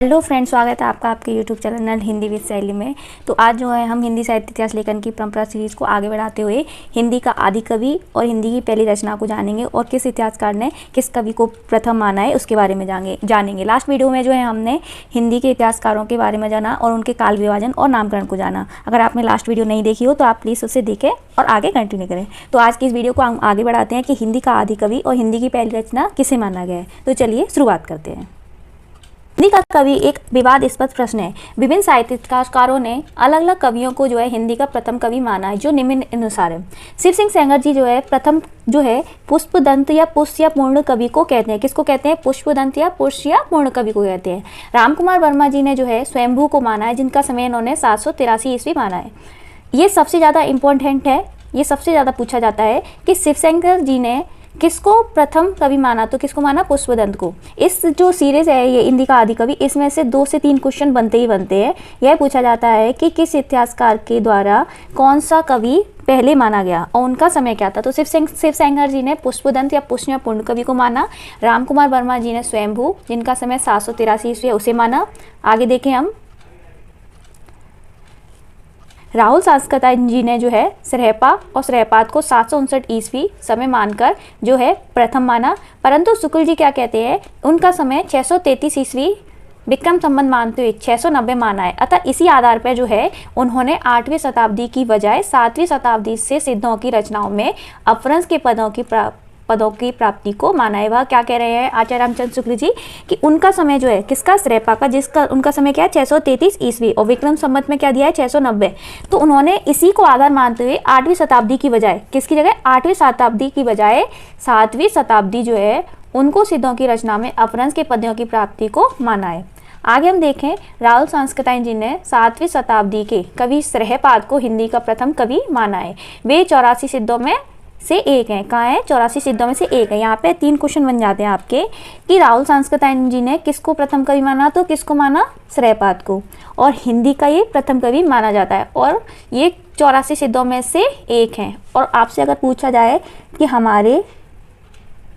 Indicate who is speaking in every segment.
Speaker 1: Hello friends, स्वागत है आपका आपके यूट्यूब चैनल हिंदी विद शैली में। तो आज जो है हम हिंदी साहित्य इतिहास लेखन की परंपरा सीरीज़ को आगे बढ़ाते हुए हिंदी का आदि कवि और हिंदी की पहली रचना को जानेंगे और किस इतिहासकार ने किस कवि को प्रथम माना है उसके बारे में जानेंगे। लास्ट वीडियो में जो है हमने हिंदी के इतिहासकारों के बारे में जाना और उनके काल विभाजन और नामकरण को जाना। अगर आपने लास्ट वीडियो नहीं देखी हो तो आप प्लीज़ उसे देखें और आगे कंटिन्यू करें। तो आज की इस वीडियो को हम आगे बढ़ाते हैं कि हिंदी का आदि कवि और हिंदी की पहली रचना किसे माना गया है। तो चलिए शुरुआत करते हैं। हिंदी का कवि एक विवादास्पद प्रश्न है। विभिन्न साहित्यकारों ने अलग अलग कवियों को जो है हिंदी का प्रथम कवि माना है, जो निम्न अनुसार है। शिव सिंह सेंगर जी जो है प्रथम जो है पुष्पदंत या पुष्प या पूर्ण कवि को कहते हैं। किसको कहते हैं? पुष्पदंत या पुष्प या पूर्ण कवि को कहते हैं। रामकुमार वर्मा जी ने जो है स्वयंभू को माना है, जिनका समय इन्होंने 783 ईस्वी माना है। ये सबसे ज़्यादा इम्पोर्टेंट है, ये सबसे ज़्यादा पूछा जाता है कि शिव सेंगर जी ने किसको प्रथम कवि माना, तो किसको माना? पुष्पदंत को। इस जो सीरीज है ये हिंदी का आदि कवि, इसमें से 2 से 3 क्वेश्चन बनते ही बनते हैं। यह पूछा जाता है कि किस इतिहासकार के द्वारा कौन सा कवि पहले माना गया और उनका समय क्या था। तो शिव सेंगर जी ने पुष्पदंत या पुष्प या पूर्ण कवि को माना। रामकुमार वर्मा जी ने स्वयंभू, जिनका समय 783 ईस्वी, उसे माना। आगे देखें हम। राहुल सांस्कृतिक जी ने जो है सरहपा और सरहपात को 759 ईस्वी समय मानकर जो है प्रथम माना। परंतु शुक्ल जी क्या कहते हैं? उनका समय 633 ईस्वी विक्रम संवत मानते हुए 690 माना है। अतः इसी आधार पर जो है उन्होंने 8वीं शताब्दी की बजाय 7वीं शताब्दी से सिद्धों की रचनाओं में अपभ्रंश के पदों की प्राप्ति को माना है। वह क्या कह रहे हैं आचार्य रामचंद्र शुक्ल जी कि उनका समय जो है किसका? सरहपा का, जिसका उनका समय क्या है? 633 ईस्वी और विक्रम संवत में क्या दिया है? 690। तो उन्होंने इसी को आधार मानते हुए 8वीं शताब्दी की बजाय, किसकी जगह? 8वीं शताब्दी की बजाय 7वीं शताब्दी जो है उनको सिद्धों की रचना में अपभ्रंश के पदों की प्राप्ति को माना है। आगे हम देखें, राहुल सांस्कृतिक जी ने 7वीं शताब्दी के कवि सरहपात को हिंदी का प्रथम कवि माना है। वे 84 सिद्धों में से एक है। कहाँ है? 84 सिद्धों में से एक है। यहाँ पे 3 क्वेश्चन बन जाते हैं आपके कि राहुल सांस्कृतिक जी ने किसको प्रथम कवि माना, तो किसको माना? सरहपात को। और हिंदी का ये प्रथम कवि माना जाता है और ये 84 सिद्धों में से एक है। और आपसे अगर पूछा जाए कि हमारे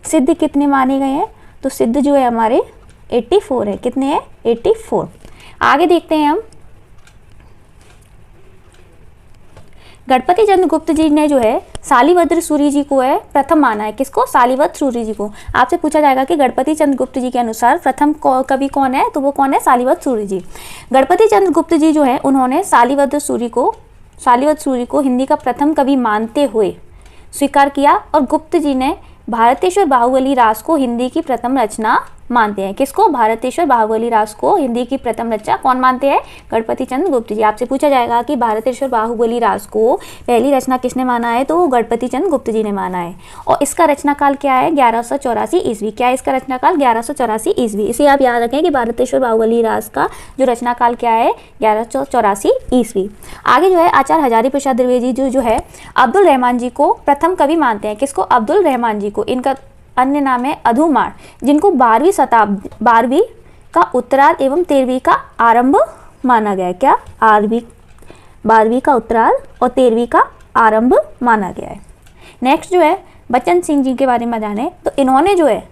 Speaker 1: सिद्ध कितने माने गए हैं, तो सिद्ध जो है हमारे 84 है। कितने हैं? 84। आगे देखते हैं हम। गणपति चंद्र गुप्त जी ने जो है शालिभद्र सूरि जी को है प्रथम माना है। किसको? शालिभद्र सूरि जी को। आपसे पूछा जाएगा कि गणपति चंद्र गुप्त जी के अनुसार प्रथम कवि कौन है, तो वो कौन है? शालिभद्र सूरि जी। गणपति चंद्र गुप्त जी जो है उन्होंने शालिभद्र सूरि को हिंदी का प्रथम कवि मानते हुए स्वीकार किया और गुप्त जी ने भारतेश्वर बाहुबली रास को हिंदी की प्रथम रचना मानते हैं। किसको? भारतेश्वर बाहुबली रास को हिंदी की प्रथम रचना कौन मानते हैं? गणपति चंद्र गुप्त जी। आपसे पूछा जाएगा कि भारतेश्वर बाहुबली रास को पहली रचना किसने माना है, तो गणपति चंद्र गुप्त जी ने माना है। और इसका रचना काल क्या है? 1184 ईस्वी। क्या है इसका रचना काल? 1184 ईस्वी। इसे आप याद रखें कि भारतेश्वर बाहुबली रास का जो रचना काल क्या है? 1184 ईस्वी। आगे जो है आचार्य हजारी प्रसाद द्विवेदी जो है अब्दुल रहमान जी को प्रथम कवि मानते हैं। किसको? अब्दुल रहमान जी को। इनका अन्य नाम है अधुमार, जिनको 12वीं का उत्तरार्ध एवं 13वीं का आरंभ माना गया है। क्या? 12वीं का उत्तरार्ध और 13वीं का आरंभ माना गया है। नेक्स्ट जो है बच्चन सिंह जी के बारे में जाने, तो इन्होंने जो है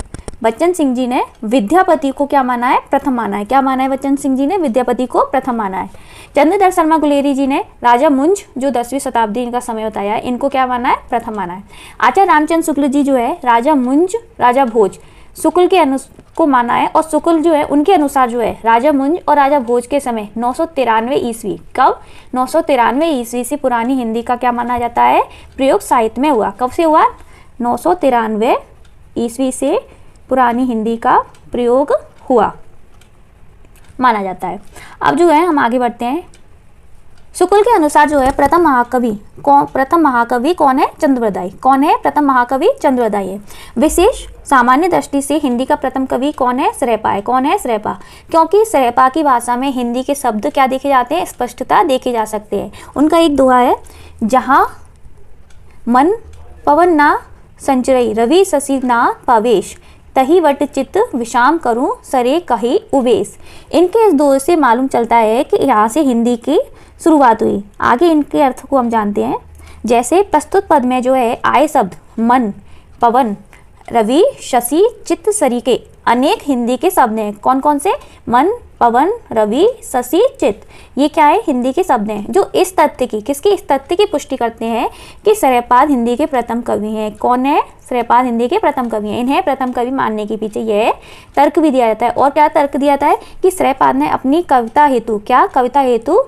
Speaker 1: बच्चन सिंह जी ने विद्यापति को क्या माना है? प्रथम माना है। क्या माना है? बच्चन सिंह जी ने विद्यापति को प्रथम माना है। चंद्रधर शर्मा गुलेरी जी ने राजा मुंज, जो 10वीं शताब्दी इनका समय बताया है, इनको क्या माना है? प्रथम माना है। आचार्य रामचंद्र शुक्ल जी जो है राजा मुंज, राजा भोज, शुक्ल के को माना है और शुक्ल जो है उनके अनुसार जो है राजा मुंज और राजा भोज के समय 993 ईस्वी। कब? 993 ईस्वी से पुरानी हिंदी का क्या माना जाता है? प्रयोग साहित्य में हुआ। कब से हुआ? 993 ईस्वी से पुरानी हिंदी का प्रयोग हुआ माना जाता है। अब जो है हम आगे बढ़ते हैं। शुक्ल के अनुसार जो है प्रथम महाकवि कौन है? चंद्रवरदायी। कौन है? प्रथम महाकवि चंद्रवरदायी है। विशेष सामान्य दृष्टि से हिंदी का प्रथम कवि कौन है? सरहपा है। कौन है? सरहपा। क्योंकि सरहपा की भाषा में हिंदी के शब्द क्या देखे जाते हैं? स्पष्टता देखे जा सकते हैं। उनका एक दोहा है, जहाँ मन पवन ना संचरई, रवि शशि ना पावेश, तही वट चित्त विषाम करूं सरे कही उवेश। इनके इस दोहे से मालूम चलता है कि यहाँ से हिंदी की शुरुआत हुई। आगे इनके अर्थ को हम जानते हैं। जैसे प्रस्तुत पद में जो है आए शब्द मन, पवन, रवि, शशि, चित्त, सरी के अनेक हिंदी के शब्द हैं। कौन कौन से? मन, पवन, रवि, शशि, चित, ये क्या है? हिंदी के शब्द हैं जो इस तथ्य की, किसकी? इस तथ्य की पुष्टि करते हैं कि श्रेयपाद हिंदी के प्रथम कवि हैं। कौन है? श्रेयपाद हिंदी के प्रथम कवि हैं। इन्हें प्रथम कवि मानने के पीछे यह तर्क भी दिया जाता है। और क्या तर्क दिया जाता है? कि श्रेयपाद ने अपनी कविता हेतु, क्या कविता हेतु?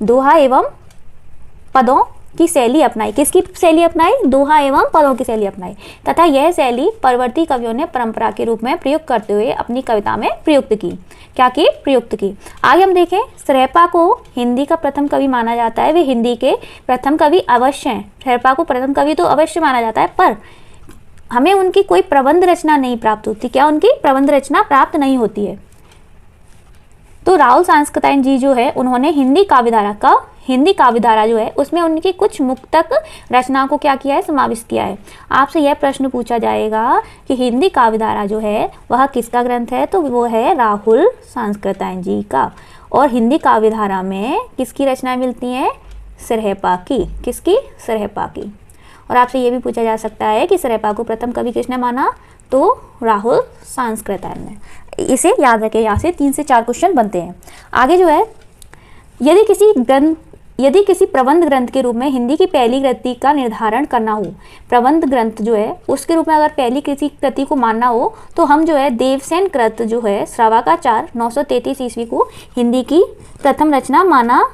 Speaker 1: दोहा एवं पदों की शैली अपनाई। किसकी शैली अपनाई? दोहा एवं पदों की शैली अपनाई, तथा यह शैली परवर्ती कवियों ने परंपरा के रूप में प्रयुक्त करते हुए अपनी कविता में प्रयुक्त की। क्या की? प्रयुक्त की। आगे हम देखें, श्रेयपा को हिंदी का प्रथम कवि माना जाता है। वे हिंदी के प्रथम कवि अवश्य हैं। श्रेयपा को प्रथम कवि तो अवश्य माना जाता है, पर हमें उनकी कोई प्रबंध रचना नहीं प्राप्त होती। क्या? उनकी प्रबंध रचना प्राप्त नहीं होती है। तो राहुल सांस्कृतिक जी जो है, उन्होंने हिंदी काव्यधारा जो है उसमें उनकी कुछ मुक्तक रचनाओं को क्या किया है? समाविष्ट किया है। आपसे यह प्रश्न पूछा जाएगा कि हिंदी काव्यधारा जो है वह किसका ग्रंथ है? तो वो है राहुल सांस्कृतिक जी का। और हिंदी काव्यधारा में किसकी रचनाएं मिलती हैं? श्रेयपा की। किसकी? श्रेयपा की। और आपसे ये भी पूछा जा सकता है कि श्रेयपा को प्रथम कवि किसने माना? तो राहुल सांस्कृतिक ने। इसे याद रखें, यहाँ से 3 से 4 क्वेश्चन बनते हैं। आगे जो है, यदि किसी प्रबंध ग्रंथ के रूप में हिंदी की पहली कृति का निर्धारण करना हो, प्रबंध ग्रंथ जो है उसके रूप में अगर पहली किसी कृति को मानना हो, तो हम जो है देवसेन कृत जो है श्रावकाचार 933 ईस्वी को हिंदी की प्रथम रचना माना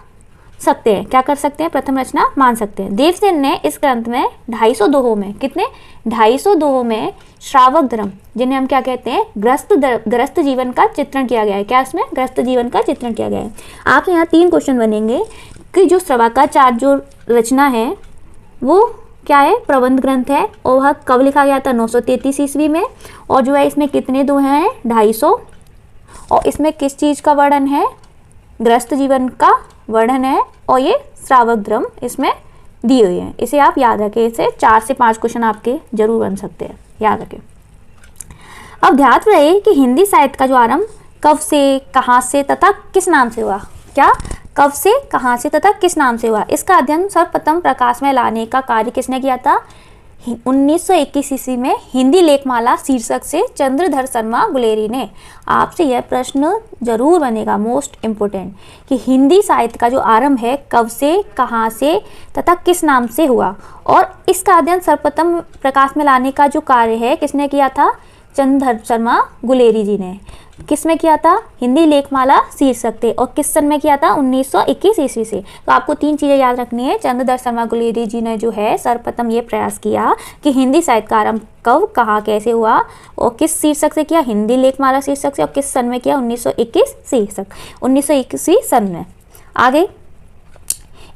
Speaker 1: सकते हैं। क्या कर सकते हैं? प्रथम रचना मान सकते हैं। देवसेन ने इस ग्रंथ में 250 दोहों में, कितने? 250 दोहों में श्रावक धर्म, जिन्हें हम क्या कहते हैं? ग्रस्त जीवन का चित्रण किया गया है। क्या इसमें? ग्रस्त जीवन का चित्रण किया गया है। आपसे यहाँ 3 क्वेश्चन बनेंगे कि जो श्रावकाचार जो रचना है वो क्या है? प्रबंध ग्रंथ है। और वह कब लिखा गया था? 933 ईस्वी में। और जो है इसमें कितने दोहे हैं? 250। और इसमें किस चीज़ का वर्णन है? ग्रस्त जीवन का वर्णन है। और ये श्रावक धर्म इसमें दिए हुए हैं। इसे आप याद रखें। इसे 4 से 5 क्वेश्चन आपके जरूर बन सकते हैं, याद रखें। अब ध्यान रहे कि हिंदी साहित्य का जो आरंभ कब से, कहाँ से तथा किस नाम से हुआ। क्या? कब से, कहाँ से तथा किस नाम से हुआ। इसका अध्ययन सर्वप्रथम प्रकाश में लाने का कार्य किसने किया था? 1921 ईस्वी में हिंदी लेखमाला शीर्षक से चंद्रधर शर्मा गुलेरी ने। आपसे यह प्रश्न जरूर बनेगा, मोस्ट इम्पोर्टेंट, कि हिंदी साहित्य का जो आरंभ है कब से, कहाँ से तथा किस नाम से हुआ। और इसका अध्ययन सर्वप्रथम प्रकाश में लाने का जो कार्य है किसने किया था? चंद्रधर शर्मा गुलेरी जी ने। किस में किया था? हिंदी लेखमाला शीर्षक थे। और किस सन में किया था? 1921 ईस्वी से। तो आपको 3 चीज़ें याद रखनी है। चंद्रधर शर्मा गुलेरी जी ने जो है सर्वप्रथम ये प्रयास किया कि हिंदी साहित्य का आरंभ कब, कहाँ, कैसे हुआ और किस शीर्षक से किया? हिंदी लेखमाला शीर्षक से। और किस सन में किया? 1921 शीर्षक, 1921 सन में। आगे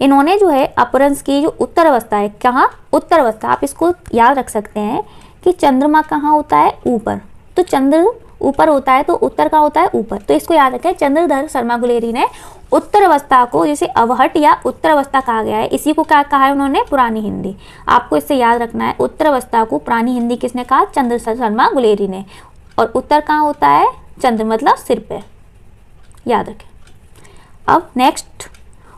Speaker 1: इन्होंने जो है अपभ्रंश की जो उत्तर अवस्था है, कहाँ? उत्तर अवस्था। आप इसको याद रख सकते हैं कि चंद्रमा कहाँ होता है? ऊपर। तो चंद्र ऊपर होता है तो उत्तर का होता है ऊपर। तो इसको याद रखें। चंद्रधर शर्मा गुलेरी ने उत्तर अवस्था को, जिसे अवहट या उत्तर अवस्था कहा गया है, इसी को क्या कहा है उन्होंने? पुरानी हिंदी। आपको इससे याद रखना है, उत्तर अवस्था को पुरानी हिंदी किसने कहा? चंद्रधर शर्मा गुलेरी ने। और उत्तर कहाँ होता है? चंद्र मतलब सिर पे, याद रखें। अब नेक्स्ट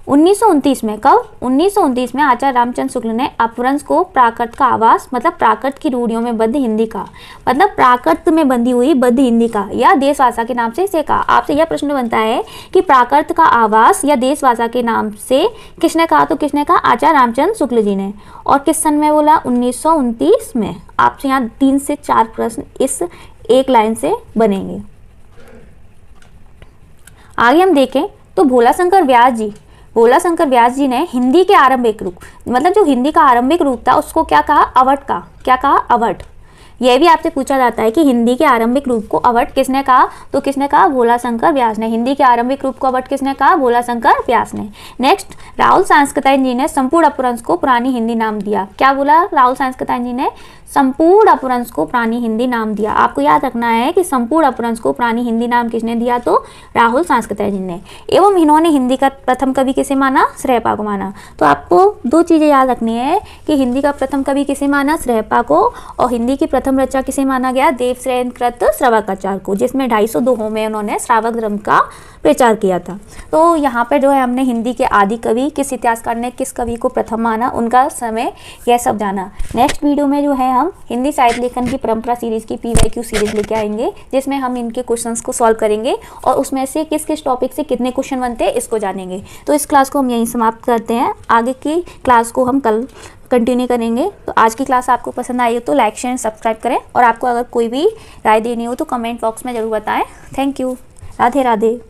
Speaker 1: 1929 में, कब? 1929 में आचार्य रामचंद्र शुक्ल ने अपभ्रंश को प्राकृत का आवास, मतलब प्राकृत की रूढ़ियों में बद्ध हिंदी का, मतलब प्राकृत में बंधी हुई बद्ध हिंदी का या देश भाषा के नाम से इसे कहा। आपसे यह प्रश्न बनता है कि प्राकृत का आवास या देश भाषा के नाम से किसने कहा? तो किसने कहा? आचार्य रामचंद्र शुक्ल जी ने। और किस सन में बोला? 1929 में। आपसे यहाँ 3 से 4 प्रश्न इस एक लाइन से बनेंगे। आगे हम देखें तो भोलाशंकर व्यास जी ने हिंदी के आरंभिक रूप, मतलब जो हिंदी का आरंभिक रूप था उसको क्या कहा? अवट का। क्या कहा? अवट। यह भी आपसे पूछा जाता है कि हिंदी के आरंभिक रूप को अवट किसने कहा? तो किसने कहा? भोलाशंकर व्यास ने। हिंदी के आरंभिक रूप को अवट किसने कहा? भोलाशंकर व्यास ने। नेक्स्ट, राहुल सांस्कृतिक जी ने संपूर्ण अपभ्रंश को पुरानी हिंदी नाम दिया। क्या बोला राहुल सांस्कृतिक जी ने? संपूर्ण अपभ्रंश को पुरानी हिंदी नाम दिया। आपको याद रखना है कि संपूर्ण अपभ्रंश को पुरानी हिंदी नाम किसने दिया? तो राहुल सांस्कृतिक जी ने। एवं इन्होंने हिंदी का प्रथम कवि किसे माना? श्रेयपा को माना। तो आपको 2 चीज़ें याद रखनी है कि हिंदी का प्रथम कवि किसे माना? श्रेयपा को। और हिंदी की प्रथम रचना किसे माना गया? देवसेन कृत श्रावकाचार को, जिसमें 250 दोहों में उन्होंने श्रावक धर्म का प्रचार किया था। तो यहाँ पर जो है हमने हिंदी के आदि कवि, किस इतिहासकार ने किस कवि को प्रथम माना, उनका समय, यह सब जाना। नेक्स्ट वीडियो में जो है हम हिंदी साहित्य लेखन की परंपरा सीरीज़ की PYQ सीरीज़ लेके आएंगे, जिसमें हम इनके क्वेश्चंस को सॉल्व करेंगे और उसमें से किस किस टॉपिक से कितने क्वेश्चन बनते हैं इसको जानेंगे। तो इस क्लास को हम यहीं समाप्त करते हैं, आगे की क्लास को हम कल कंटिन्यू करेंगे। तो आज की क्लास आपको पसंद आई हो तो लाइक शेयर सब्सक्राइब करें, और आपको अगर कोई भी राय देनी हो तो कमेंट बॉक्स में ज़रूर बताएं। Thank you. राधे राधे।